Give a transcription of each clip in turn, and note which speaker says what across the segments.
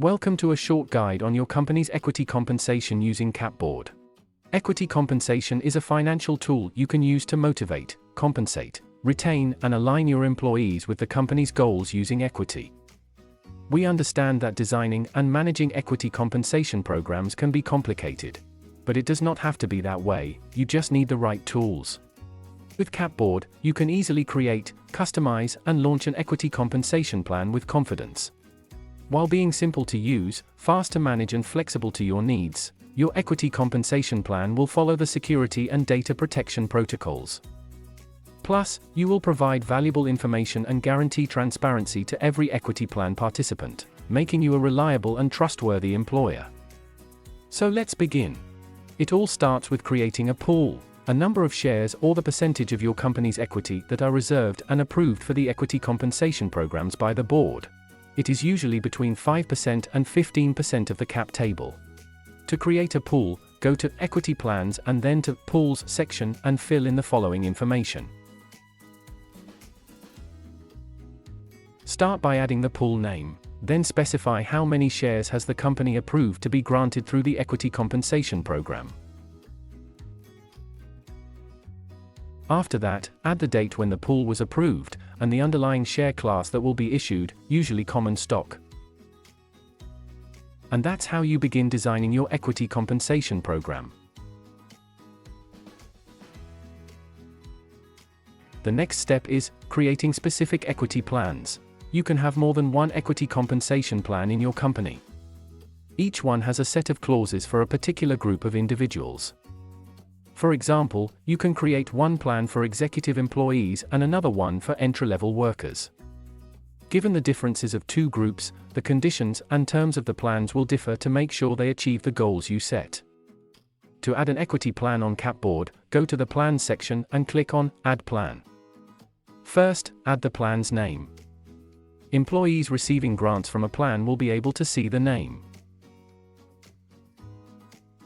Speaker 1: Welcome to a short guide on your company's equity compensation using Capboard. Equity compensation is a financial tool you can use to motivate, compensate, retain, and align your employees with the company's goals using equity. We understand that designing and managing equity compensation programs can be complicated. But it does not have to be that way, you just need the right tools. With Capboard, you can easily create, customize, and launch an equity compensation plan with confidence. While being simple to use, fast to manage and flexible to your needs, your equity compensation plan will follow the security and data protection protocols. Plus, you will provide valuable information and guarantee transparency to every equity plan participant, making you a reliable and trustworthy employer. So let's begin. It all starts with creating a pool, a number of shares or the percentage of your company's equity that are reserved and approved for the equity compensation programs by the board. It is usually between 5% and 15% of the cap table. To create a pool, go to Equity Plans and then to Pools section and fill in the following information. Start by adding the pool name, then specify how many shares has the company approved to be granted through the equity compensation program. After that, add the date when the pool was approved, and the underlying share class that will be issued, usually common stock. And that's how you begin designing your equity compensation program. The next step is creating specific equity plans. You can have more than one equity compensation plan in your company. Each one has a set of clauses for a particular group of individuals. For example, you can create one plan for executive employees and another one for entry-level workers. Given the differences of two groups, the conditions and terms of the plans will differ to make sure they achieve the goals you set. To add an equity plan on Capboard, go to the Plans section and click on Add Plan. First, add the plan's name. Employees receiving grants from a plan will be able to see the name.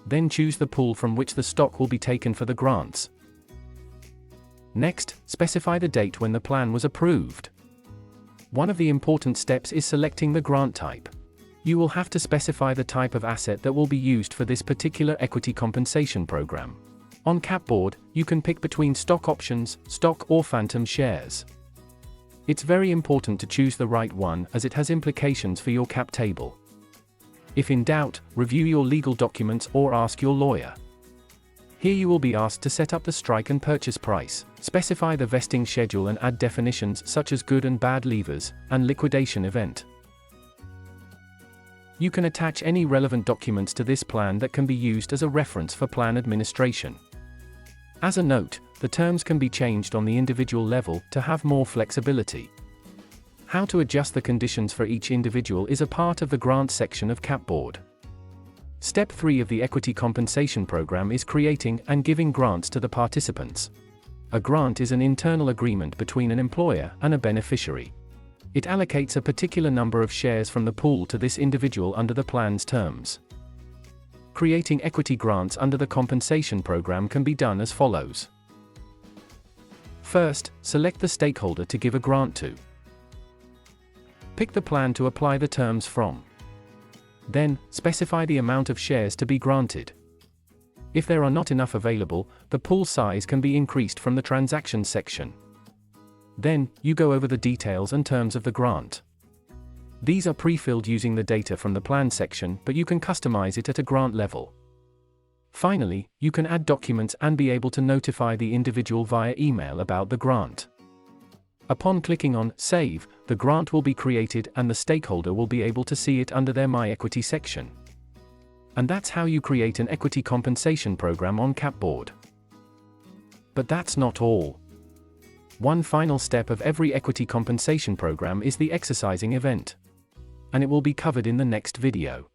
Speaker 1: Then choose the pool from which the stock will be taken for the grants. Next, specify the date when the plan was approved. One of the important steps is selecting the grant type. You will have to specify the type of asset that will be used for this particular equity compensation program. On Capboard, you can pick between stock options, stock or phantom shares. It's very important to choose the right one as it has implications for your cap table. If in doubt, review your legal documents or ask your lawyer. Here you will be asked to set up the strike and purchase price, specify the vesting schedule and add definitions such as good and bad levers, and liquidation event. You can attach any relevant documents to this plan that can be used as a reference for plan administration. As a note, the terms can be changed on the individual level to have more flexibility. How to adjust the conditions for each individual is a part of the Grant section of Capboard. Step 3 of the equity compensation program is creating and giving grants to the participants. A grant is an internal agreement between an employer and a beneficiary. It allocates a particular number of shares from the pool to this individual under the plan's terms. Creating equity grants under the compensation program can be done as follows. First, select the stakeholder to give a grant to. Pick the plan to apply the terms from. Then, specify the amount of shares to be granted. If there are not enough available, the pool size can be increased from the Transactions section. Then, you go over the details and terms of the grant. These are pre-filled using the data from the Plan section, but you can customize it at a grant level. Finally, you can add documents and be able to notify the individual via email about the grant. Upon clicking on Save, the grant will be created and the stakeholder will be able to see it under their My Equity section. And that's how you create an equity compensation program on Capboard. But that's not all. One final step of every equity compensation program is the exercising event. And it will be covered in the next video.